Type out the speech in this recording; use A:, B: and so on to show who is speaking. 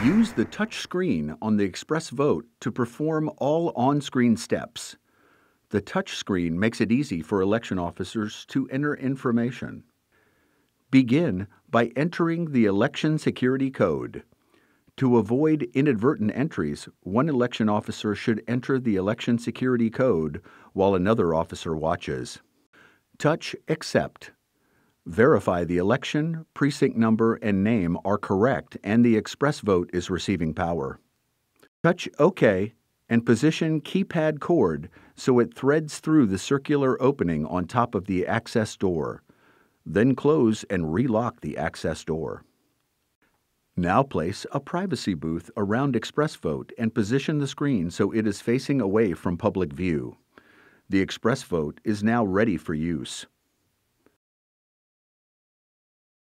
A: Use the touch screen on the ExpressVote to perform all on-screen steps. The touch screen makes it easy for election officers to enter information. Begin by entering the election security code. To avoid inadvertent entries, one election officer should enter the election security code while another officer watches. Touch Accept. Verify the election, precinct number, and name are correct and the ExpressVote is receiving power. Touch OK and position keypad cord so it threads through the circular opening on top of the access door. Then close and relock the access door. Now place a privacy booth around ExpressVote and position the screen so it is facing away from public view. The ExpressVote is now ready for use.